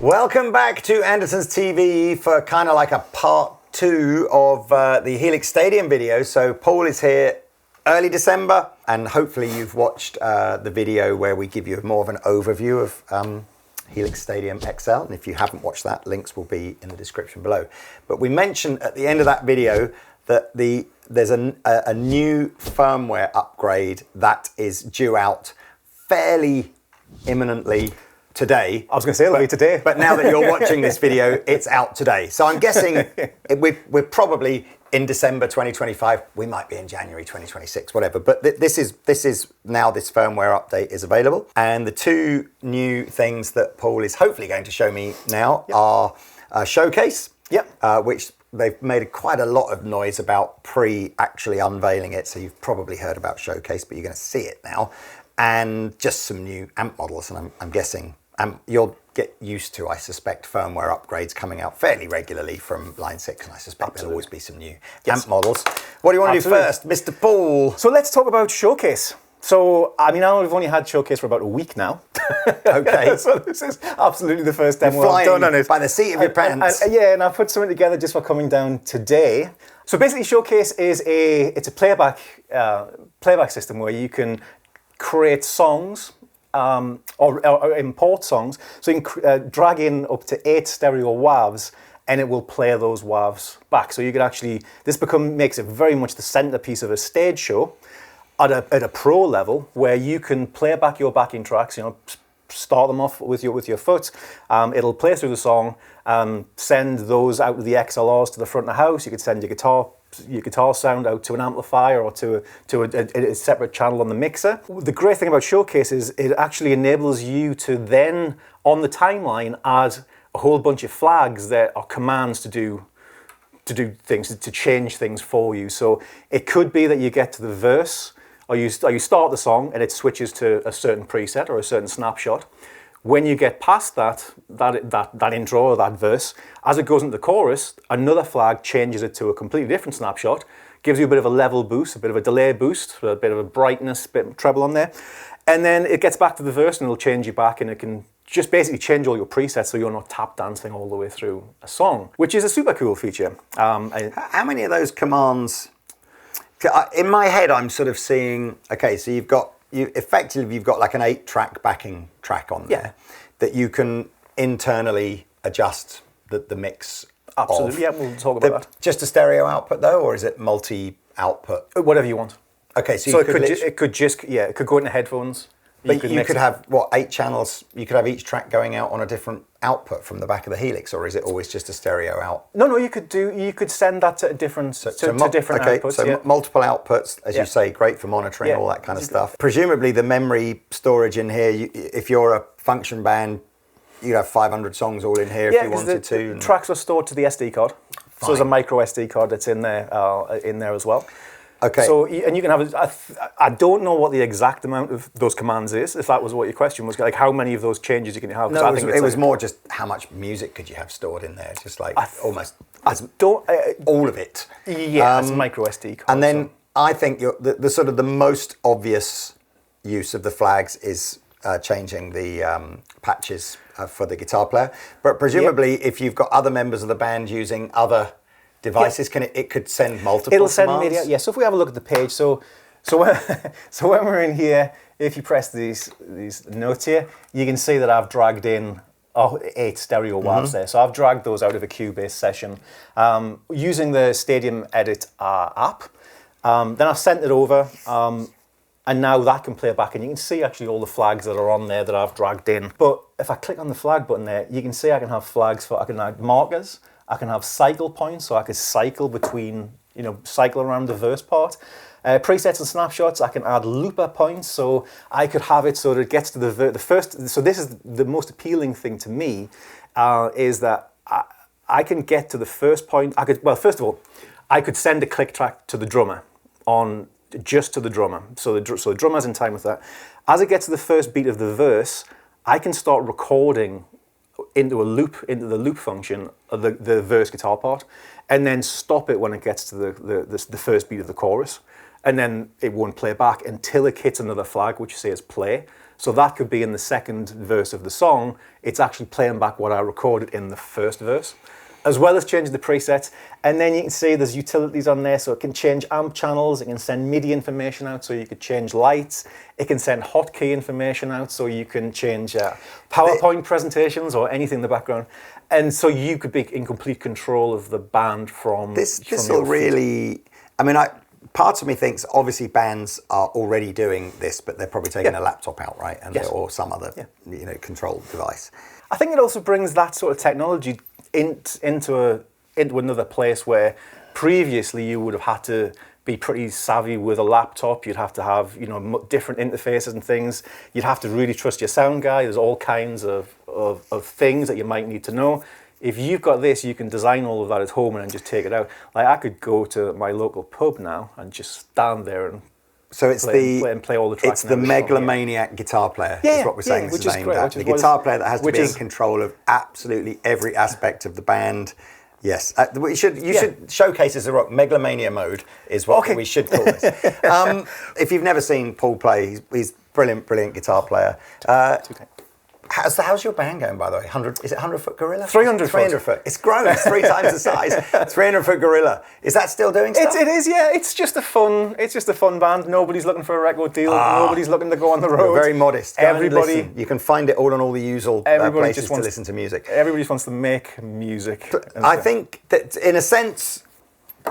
Welcome back to Andertons TV for kind of like a part 2 of the Helix Stadium video. So Paul is here early December, and hopefully you've watched the video where we give you more of an overview of Helix Stadium XL. And if you haven't watched that, links will be in the description below. But we mentioned at the end of that video that there's a new firmware upgrade that is due out fairly imminently today. I was going to say it'll be today. But now that you're watching this video, it's out today. So I'm guessing we're probably in December 2025. We might be in January 2026, whatever. But this is now this firmware update is available. And the two new things that Paul is hopefully going to show me now are a Showcase, which they've made quite a lot of noise about actually unveiling it. So you've probably heard about Showcase, but you're going to see it now. And just some new amp models. And I'm guessing you'll get used to, I suspect, firmware upgrades coming out fairly regularly from Line 6, and I suspect there'll always be some new amp models. What do you want to do first, Mr. Paul? So let's talk about Showcase. So, I mean, we've only had Showcase for about a week now. Okay. So this is absolutely the first demo I've done on it. By the seat of your pants. And I put something together just for coming down today. So basically, Showcase is a playback system where you can create songs or import songs. So you can drag in up to 8 stereo WAVs and it will play those WAVs back. So you can actually, makes it very much the centerpiece of a stage show at a pro level, where you can play back your backing tracks, start them off with your foot. It'll play through the song, send those out with the XLRs to the front of the house. You could send your guitar sound out to an amplifier or to a separate channel on the mixer. The great thing about Showcase is it actually enables you to then, on the timeline, add a whole bunch of flags that are commands to do things, to change things for you. So it could be that you get to the verse, or you start the song and it switches to a certain preset or a certain snapshot. When you get past that intro or that verse, as it goes into the chorus, another flag changes it to a completely different snapshot, gives you a bit of a level boost, a bit of a delay boost, a bit of a brightness, a bit of treble on there. And then it gets back to the verse and it'll change you back, and it can just basically change all your presets so you're not tap dancing all the way through a song, which is a super cool feature. How many of those commands? In my head, I'm sort of seeing, okay, so you've got like an 8-track backing track on there that you can internally adjust the mix. Absolutely, we'll talk about that. Just a stereo output though, or is it multi-output? Whatever you want. Okay, so it could go into headphones. But you could have, 8 channels? You could have each track going out on a different output from the back of the Helix, or is it always just a stereo out? No, you could send that to different outputs. So multiple outputs, as you say, great for monitoring, all that kind of stuff. Presumably the memory storage in here, if you're a function band, you'd have 500 songs all in here if you wanted to. Tracks are stored to the SD card. Fine. So there's a micro SD card that's in there as well. Okay. So, and you can have, I don't know what the exact amount of those commands is, if that was what your question was, like how many of those changes you can have. No, it was more just how much music could you have stored in there, just like all of it. Yeah, it's a micro SD card. And then I think the sort of the most obvious use of the flags is changing the patches for the guitar player. But presumably if you've got other members of the band using other devices, it could send multiple It'll send commands? media. Yeah, so if we have a look at the page, so when we're in here, if you press these notes here, you can see that I've dragged in 8 stereo WAVs there. So I've dragged those out of a Cubase session using the Stadium Edit app. Then I've sent it over, and now that can play back, and you can see actually all the flags that are on there that I've dragged in. But if I click on the flag button there, you can see I can have flags I can add markers. I can have cycle points, so I could cycle between, cycle around the verse part. Presets and snapshots, I can add looper points, so I could have it so that it gets to the first. So this is the most appealing thing to me, is that I can get to the first point. First of all, I could send a click track to the drummer just to the drummer. So the drummer's in time with that. As it gets to the first beat of the verse, I can start recording into the loop function of the verse guitar part, and then stop it when it gets to the first beat of the chorus, and then it won't play back until it hits another flag, which says play. So that could be in the second verse of the song. It's actually playing back what I recorded in the first verse, as well as changing the presets. And then you can see there's utilities on there, so it can change amp channels, it can send MIDI information out, so you could change lights, it can send hotkey information out, so you can change PowerPoint presentations or anything in the background. And so you could be in complete control of the band from This will really, I mean, part of me thinks obviously bands are already doing this, but they're probably taking a laptop out, right? And or some other control device. I think it also brings that sort of technology into another place where previously you would have had to be pretty savvy with a laptop. You'd have to have different interfaces and things. You'd have to really trust your sound guy. There's all kinds of things that you might need to know. If you've got this, you can design all of that at home and then just take it out. Like I could go to my local pub now and just stand there and play all the tracks. It's the megalomaniac guitar player. Is what we're saying. Which is great. The guitar player that has to be in control of absolutely every aspect of the band. Yes, you should showcase as a rock. Megalomania mode is what we should call this. If you've never seen Paul play, he's brilliant guitar player. How's your band going, by the way? Is it 100-foot Gorilla? 300 foot. 300 foot. It's grown. It's 3 times the size. 300-foot Gorilla. Is that still doing stuff? It is, yeah. It's just a fun band. Nobody's looking for a record deal. Nobody's looking to go on the road. We're very modest. Everybody, you can find it all on all the usual places to listen to music. Everybody just wants to make music. I think that in a sense,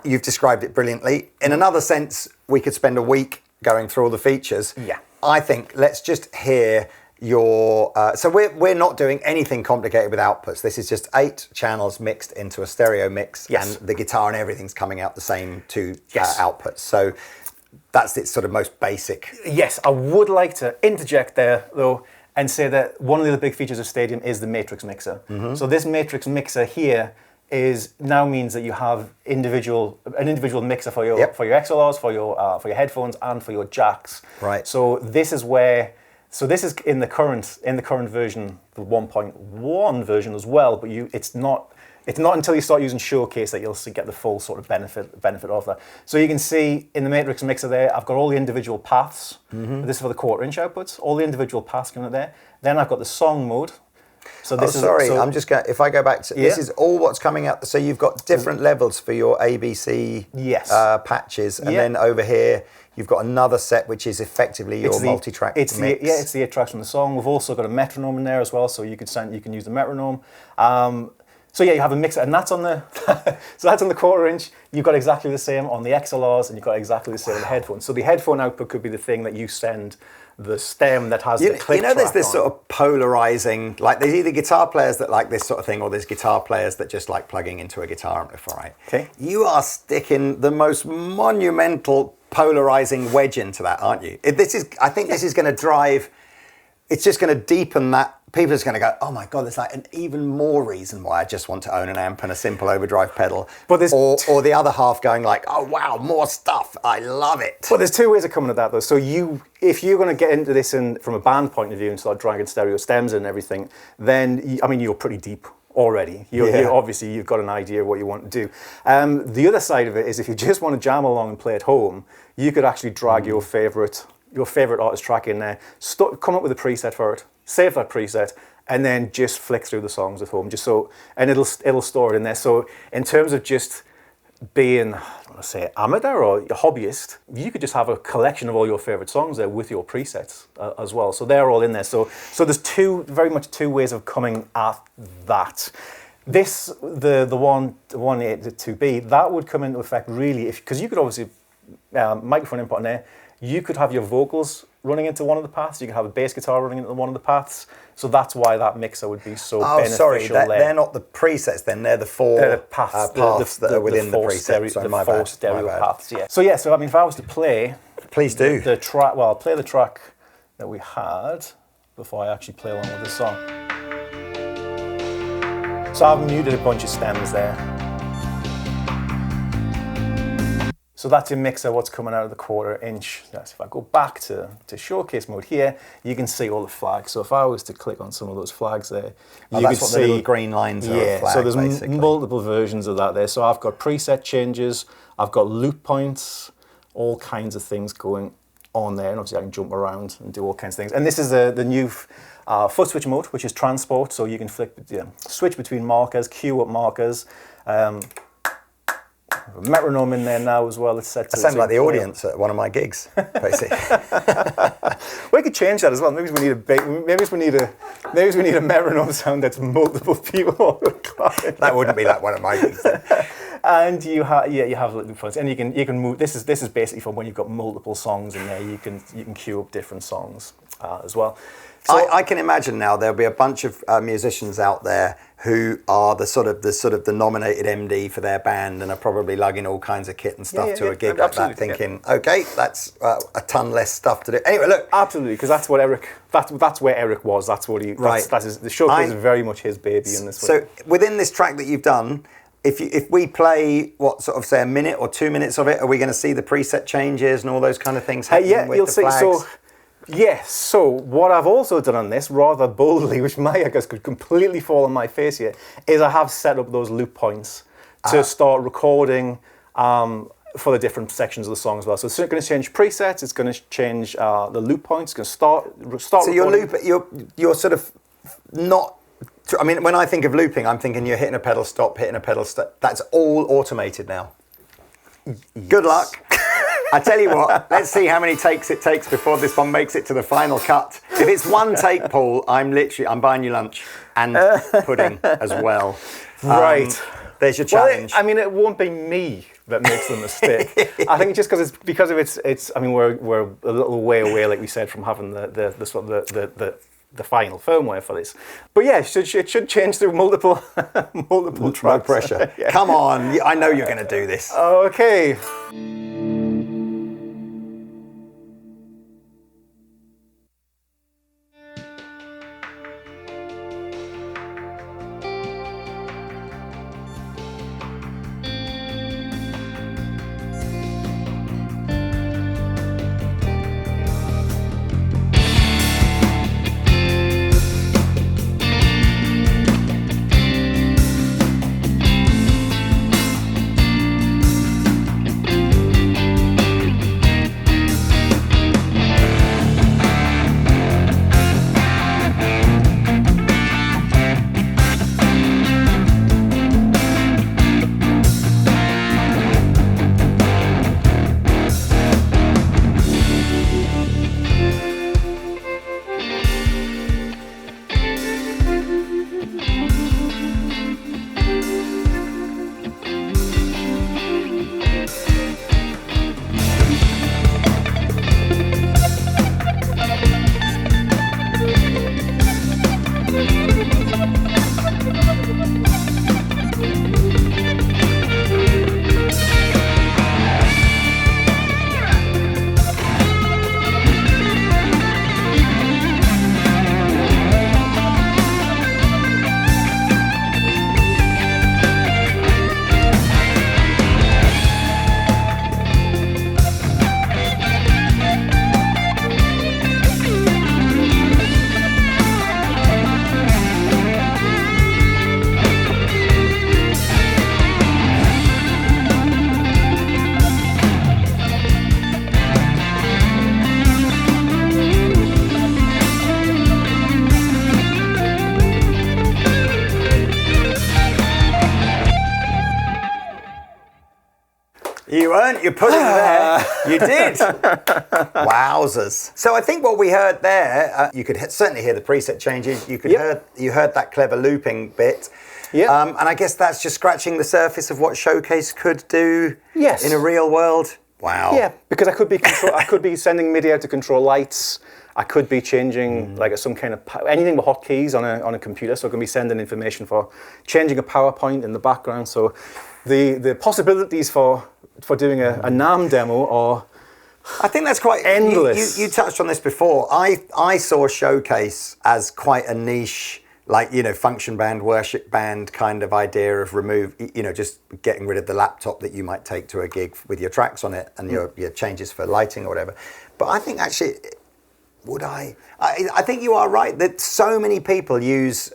you've described it brilliantly. In another sense, we could spend a week going through all the features. Yeah. I think let's just hear your so we're not doing anything complicated with outputs. This is just 8 channels mixed into a stereo mix, and the guitar and everything's coming out the same 2 outputs. So that's its sort of most basic. Yes, I would like to interject there though and say that one of the big features of Stadium is the matrix mixer. Mm-hmm. So this matrix mixer here now means that you have an individual mixer for your XLRs, for your headphones, and for your jacks. Right. So this is in the current version, the 1.1 version as well. But it's not until you start using Showcase that you'll get the full sort of benefit of that. So you can see in the matrix mixer there, I've got all the individual paths. Mm-hmm. This is for the 1/4 inch outputs. All the individual paths coming out there. Then I've got the song mode. So I'm just going. If I go back to this is all what's coming out. So you've got different levels for your ABC patches, and then over here you've got another set which is effectively your multi-track mix. It's the 8 tracks from the song. We've also got a metronome in there as well, so you can use the metronome. So you have a mixer, and that's on the that's on the 1/4 inch. You've got exactly the same on the XLRs, and you've got exactly the same on the headphones. So the headphone output could be the thing that you send the stem that has the click track there's this on. sort of polarizing, like there's either guitar players that like this sort of thing, or there's guitar players that just like plugging into a guitar amplifier, right? Okay. You are sticking the most monumental polarizing wedge into that, aren't you? I think this is going to drive, it's just going to deepen that. People are just going to go, oh my God, there's like an even more reason why I just want to own an amp and a simple overdrive pedal. But or the other half going like, oh wow, more stuff. I love it. But there's 2 ways of coming at that though. So if you're going to get into this from a band point of view and start dragging stereo stems and everything, then you're pretty deep already. You're obviously you've got an idea of what you want to do. The other side of it is if you just want to jam along and play at home, you could actually drag your favorite artist track in there, come up with a preset for it, save that preset, and then just flick through the songs at home, and it'll store it in there. So in terms of just being, I don't want to say amateur or a hobbyist, you could just have a collection of all your favorite songs there with your presets as well. So they're all in there. So there's very much two ways of coming at that. This, the 182B, that would come into effect really because you could obviously microphone input in there. You could have your vocals running into one of the paths. You could have a bass guitar running into one of the paths. So that's why that mixer would be so beneficial. Sorry, they're not the presets then. They're the 4 paths that are within the preset. So my bad. 4 stereo paths, yeah. So if I was to play... Please do. The track, I'll play the track that we had before I actually play along with the song. So I've muted a bunch of stems there. So that's your mixer, what's coming out of the 1/4 inch. So if I go back to showcase mode here, you can see all the flags. So if I was to click on some of those flags there, you can see the little green lines are a flag, so there's basically. Multiple versions of that there. So I've got preset changes, I've got loop points, all kinds of things going on there, and obviously I can jump around and do all kinds of things. And this is the new foot switch mode, which is transport, so you can switch between markers, cue up markers. Metronome in there now as well. It's set to. I sound like the audience at one of my gigs, basically. We could change that as well. Maybe we need a metronome sound that's multiple people. That wouldn't be like one of my gigs. Then. And you have loop points, and you can move. This is basically for when you've got multiple songs in there. You can queue up different songs as well. So I can imagine now there'll be a bunch of musicians out there who are the nominated MD for their band and are probably lugging all kinds of kit and stuff to a gig like that, thinking, okay, that's a ton less stuff to do. Anyway, look, absolutely, because that's what Eric. That's where Eric was. That's what he. Right. The showcase is very much his baby in this one. So within this track that you've done, if we play say a minute or 2 minutes of it, are we going to see the preset changes and all those kind of things happening with you'll the see. flags? Yes, so what I've also done on this, rather boldly, which I guess could completely fall on my face here, is I have set up those loop points to start recording for the different sections of the song as well. So it's going to change presets, it's going to change the loop points, it's going to start So you're sort of not... I mean, when I think of looping, I'm thinking you're hitting a pedal stop, That's all automated now. Good luck. I tell you what, let's see how many takes it takes before this one makes it to the final cut. If it's one take, Paul, I'm buying you lunch and pudding as well. Right. There's your challenge. Well, it won't be me that makes the mistake. I think just because of it's. I mean, we're a little way away, like we said, from having the final firmware for this. But yeah, it should change through multiple tracks. No pressure. Yeah. Come on, I know you're going to do this. Okay. You earned your pudding there. You did. Wowzers. So I think what we heard there, you could certainly hear the preset changes. You heard that clever looping bit. Yeah. And I guess that's just scratching the surface of what Showcase could do in a real world. Wow. Yeah, because I could be sending MIDI out to control lights. I could be changing like some kind of anything with hotkeys on a computer. So I can be sending information for changing a PowerPoint in the background. So the possibilities for doing a NAMM demo are, I think that's quite endless. You touched on this before. I saw Showcase as quite a niche, like, function band, worship band kind of idea of just getting rid of the laptop that you might take to a gig with your tracks on it and your changes for lighting or whatever. But I think actually, I think you are right that so many people use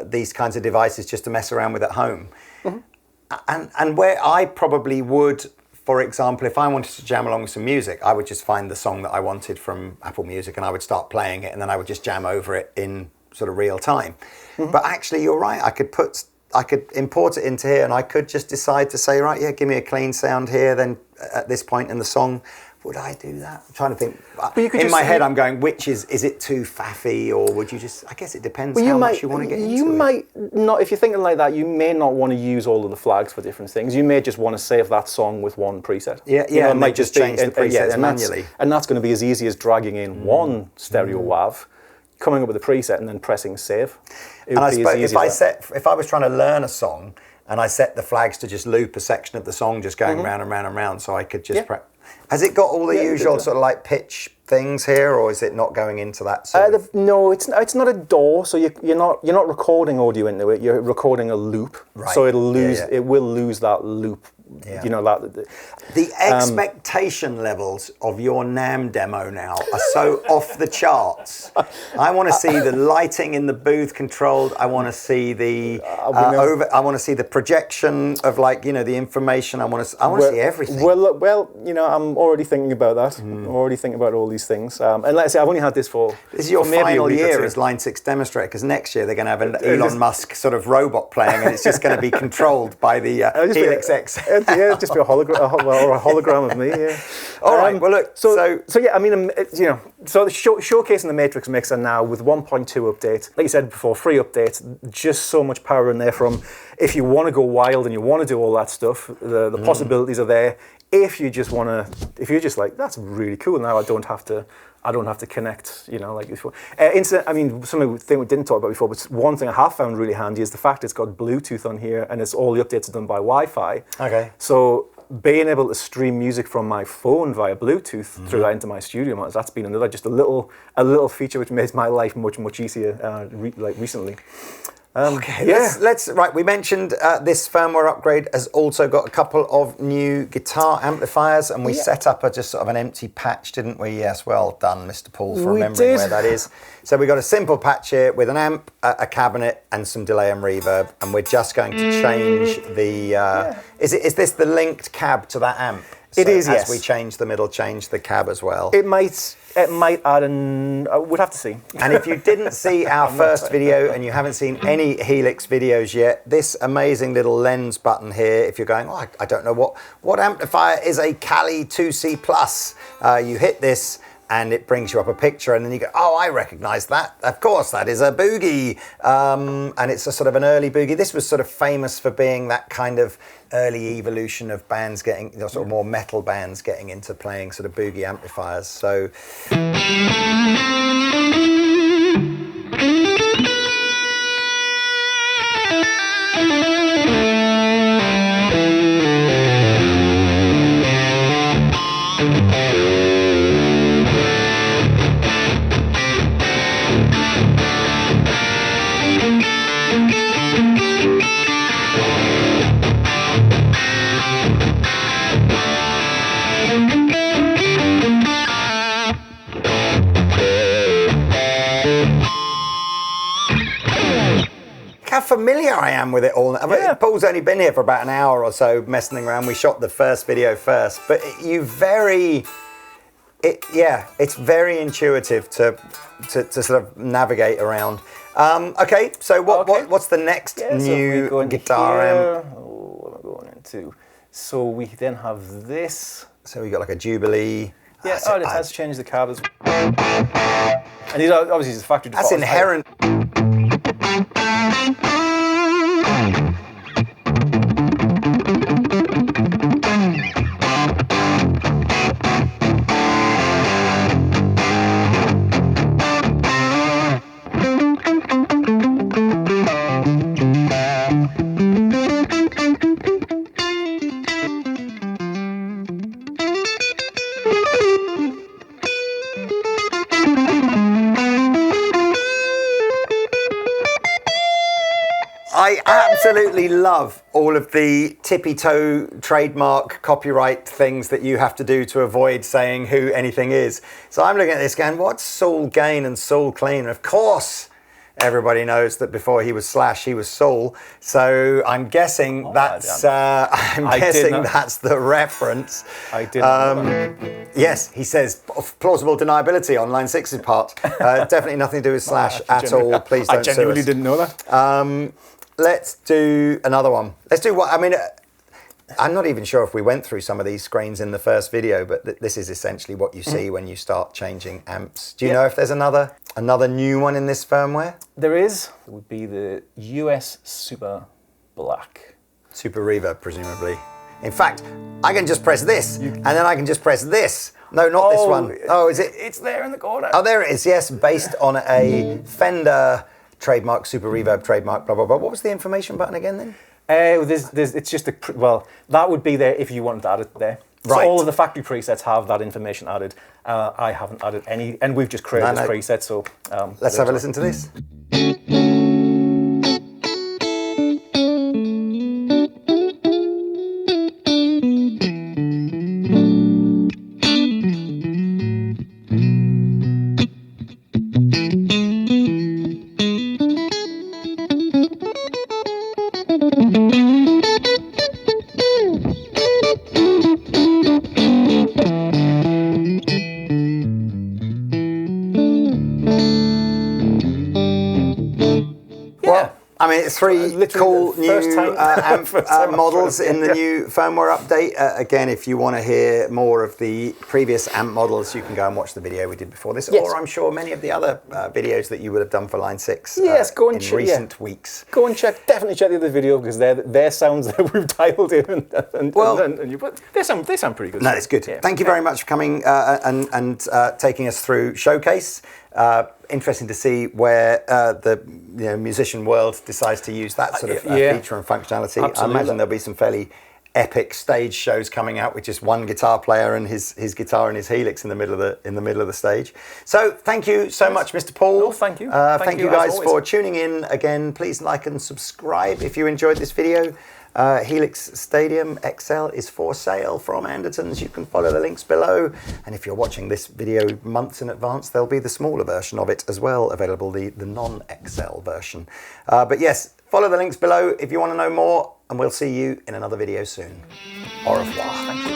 these kinds of devices just to mess around with at home. Mm-hmm. And where I probably would for example, if I wanted to jam along with some music, I would just find the song that I wanted from Apple Music and I would start playing it, and then I would just jam over it in sort of real time. But actually, you're right. I could import it into here, and I could just decide to say, right, yeah, give me a clean sound here. Then at this point in the song, would I do that? I'm trying to think. In my head, I'm going, which is it too faffy, or would you just? I guess it depends how much you want to get into it. You might not, if you're thinking like that, you may not want to use all of the flags for different things. You may just want to save that song with one preset. Yeah, it might just change the presets manually. And that's going to be as easy as dragging in one stereo WAV, coming up with a preset, and then pressing save. And I suppose if I was trying to learn a song and I set the flags to just loop a section of the song, just going round and round and round, so I could just Has it got all the usual sort of like pitch things here, or is it not going into that sort of? No, it's not a DAW, so you're not recording audio into it. You're recording a loop, right. So it'll lose. It will lose that loop. Yeah. You know that. The expectation levels of your NAMM demo now are so off the charts. I want to see the lighting in the booth controlled. I want to see the I want to see the projection of the information. I want to see everything. Well, I'm already thinking about that. I'm already thinking about all these things. And let's say I've only had this for. This is your final year as Line 6 demonstrator, because next year they're going to have an Elon Musk sort of robot playing, and it's just going to be controlled by the Helix X. Yeah, just be a hologram, or a hologram of me. Yeah. All right. Well, look. So yeah. I mean, so the showcasing the Matrix mixer now with 1.2 update. Like you said before, free updates. Just so much power in there. From if you want to go wild and you want to do all that stuff, the possibilities are there. If you're just like, that's really cool. Now I don't have to connect, like before. Something we didn't talk about before, but one thing I have found really handy is the fact it's got Bluetooth on here, and it's all the updates are done by Wi-Fi. Okay. So being able to stream music from my phone via Bluetooth through that into my studio, that's been another just a little feature which makes my life much easier. Recently. Okay, let's we mentioned this firmware upgrade has also got a couple of new guitar amplifiers, and we set up just sort of an empty patch, didn't we? Yes, well done, Mr. Paul, for remembering where that is. So we got a simple patch here with an amp, a cabinet, and some delay and reverb, and we're just going to change the. Is this the linked cab to that amp? So it is, yes. As we change the middle, change the cab as well. It might add we'd have to see. And if you didn't see our first video and you haven't seen any Helix videos yet, this amazing little lens button here, if you're going, I don't know what amplifier is a Cali 2C Plus, you hit this and it brings you up a picture, and then you go, I recognize that. Of course, that is a Boogie. And it's a sort of an early Boogie. This was sort of famous for being that kind of early evolution of bands getting, sort of more metal bands getting into playing sort of Boogie amplifiers. So. How familiar I am with it all. Yeah. Paul's only been here for about an hour or so messing around. We shot the first video first, but it's very intuitive to sort of navigate around. Okay, so what's the next new guitar amp? What am I going into? So we then have this. So we got like a Jubilee. Yeah, it has changed the cab as well. And these are obviously the factory default. That's inherent. I absolutely love all of the tippy-toe trademark copyright things that you have to do to avoid saying who anything is. So I'm looking at this going, what's soul gain and soul clean? And of course, everybody knows that before he was Slash, he was Saul. So I'm guessing that's the reference. I didn't know that. Yes, he says plausible deniability on line 6's part. Definitely nothing to do with Slash at all. Please don't I genuinely sue us. didn't know that. Let's do another one. Let's do what, I mean, I'm not even sure if we went through some of these screens in the first video, but this is essentially what you see when you start changing amps. Do you know if there's another new one in this firmware? There is. It would be the US Super Black. Super Reverb, presumably. In fact, I can just press this, and then I can just press this. No, not this one. Oh, is it? It's there in the corner. Oh, there it is, yes, based on a Fender trademark, Super Reverb trademark, blah, blah, blah. What was the information button again then? It's just that would be there if you wanted to add it there. Right. So all of the factory presets have that information added. I haven't added any, and we've just created this preset. So let's have a listen to this. I mean, three cool new amp models in the new firmware update. Again, if you want to hear more of the previous amp models, you can go and watch the video we did before this, or I'm sure many of the other videos that you would have done for Line 6 go and in recent weeks. Go and definitely check the other video, because they're sounds that we've dialed in, but they sound pretty good. No, it's good. Thank you very much for coming and taking us through Showcase. Interesting to see where the musician world decides to use that sort of feature and functionality. Absolutely. I imagine there'll be some fairly epic stage shows coming out with just one guitar player and his guitar and his Helix in the middle of the stage. So thank you so much, Mr. Paul. Oh, thank you. Thank you guys for tuning in again. Please like and subscribe if you enjoyed this video. Helix Stadium XL is for sale from Andertons. You can follow the links below, and if you're watching this video months in advance, there'll be the smaller version of it as well available, the non-XL version. But yes, follow the links below if you want to know more, and we'll see you in another video soon. Au revoir. Thank you.